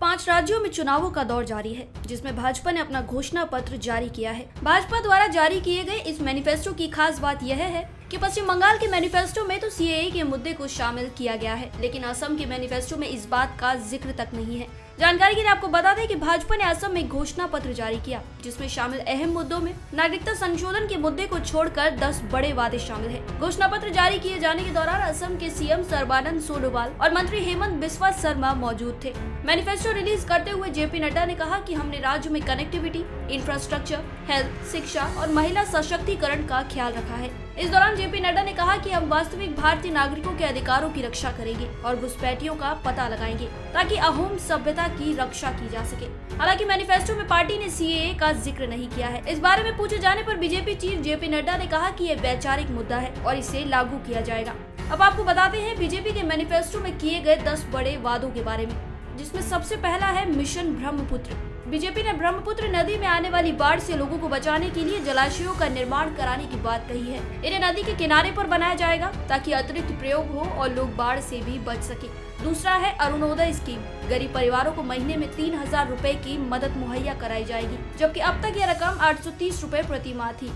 5 राज्यों में चुनावों का दौर जारी है, जिसमें भाजपा ने अपना घोषणा पत्र जारी किया है। भाजपा द्वारा जारी किए गए इस मैनिफेस्टो की खास बात यह है कि पश्चिम बंगाल के मैनिफेस्टो में तो सीएए के मुद्दे को शामिल किया गया है, लेकिन असम के मैनिफेस्टो में इस बात का जिक्र तक नहीं है। जानकारी के लिए आपको बता दें कि भाजपा ने असम में घोषणा पत्र जारी किया, जिसमें शामिल अहम मुद्दों में नागरिकता संशोधन के मुद्दे को छोड़कर 10 बड़े वादे शामिल हैं। घोषणा पत्र जारी किए जाने के दौरान असम के सीएम सर्बानंद सोनोवाल और मंत्री हेमंत बिस्वा शर्मा मौजूद थे। मैनिफेस्टो रिलीज करते हुए जेपी नड्डा ने कहा कि हमने राज्य में कनेक्टिविटी, इंफ्रास्ट्रक्चर, हेल्थ, शिक्षा और महिला सशक्तिकरण का ख्याल रखा है। इस दौरान जेपी नड्डा ने कहा कि हम वास्तविक भारतीय नागरिकों के अधिकारों की रक्षा करेंगे और घुसपैठियों का पता लगाएंगे ताकि अहोम सभ्यता की रक्षा की जा सके। हालांकि मैनिफेस्टो में पार्टी ने सीएए का जिक्र नहीं किया है। इस बारे में पूछे जाने पर बीजेपी चीफ जेपी नड्डा ने कहा कि यह वैचारिक मुद्दा है और इसे लागू किया जाएगा। अब आपको बताते हैं बीजेपी के मैनिफेस्टो में किए गए 10 बड़े वादों के बारे में, जिसमें सबसे पहला है मिशन ब्रह्मपुत्र। बीजेपी ने ब्रह्मपुत्र नदी में आने वाली बाढ़ से लोगों को बचाने के लिए जलाशयों का निर्माण कराने की बात कही है। इन्हें नदी के किनारे पर बनाया जाएगा ताकि अतिरिक्त प्रयोग हो और लोग बाढ़ से भी बच सके। दूसरा है अरुणोदय स्कीम। गरीब परिवारों को महीने में 3000 रुपए की मदद मुहैया कराई जाएगी, जबकि अब तक यह रकम 830 रुपए प्रति माह थी।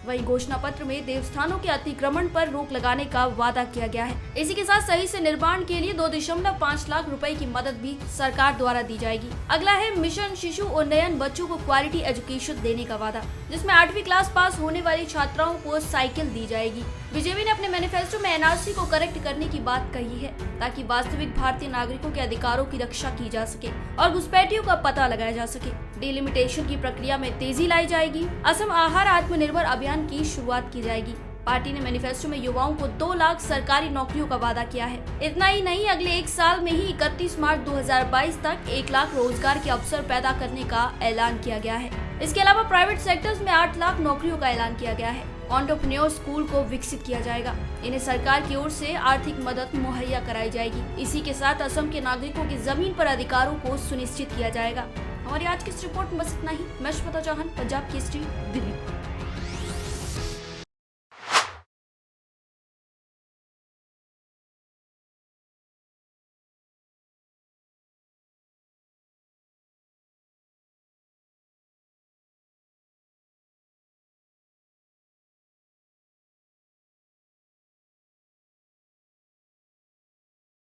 वहीं घोषणा पत्र में देवस्थानों के अतिक्रमण पर रोक लगाने का वादा किया गया है। इसी के साथ सही से निर्माण के लिए 2.5 लाख रुपए की मदद भी सरकार द्वारा दी जाएगी। अगला है मिशन शिशु उन्नयन। बच्चों को क्वालिटी एजुकेशन देने का वादा, जिसमें 8वीं क्लास पास होने वाली छात्राओं को साइकिल दी जाएगी। बीजेपी ने अपने मैनिफेस्टो में एनआरसी को करेक्ट करने की बात कही है ताकि वास्तविक भारतीय नागरिकों के अधिकारों की रक्षा की जा सके और घुसपैठियों का पता लगाया जा सके। डिलिमिटेशन की प्रक्रिया में तेजी लाई जाएगी। असम आहार आत्मनिर्भर अभियान की शुरुआत की जाएगी। पार्टी ने मैनिफेस्टो में युवाओं को 2 लाख सरकारी नौकरियों का वादा किया है। इतना ही नहीं, अगले 1 साल में ही 31 मार्च 2022 तक 1 लाख रोजगार के अवसर पैदा करने का ऐलान किया गया है। इसके अलावा प्राइवेट सेक्टर्स में 8 लाख नौकरियों का ऐलान किया गया है। एंटरप्रेन्योर स्कूल को विकसित किया जाएगा। इन्हें सरकार की ओर से आर्थिक मदद मुहैया कराई जाएगी। इसी के साथ असम के नागरिकों की जमीन पर अधिकारों को सुनिश्चित किया जाएगा। हमारी आज की इस रिपोर्ट में बस इतना ही। मैं श्वेता चौहान, पंजाब केसरी, दिल्ली।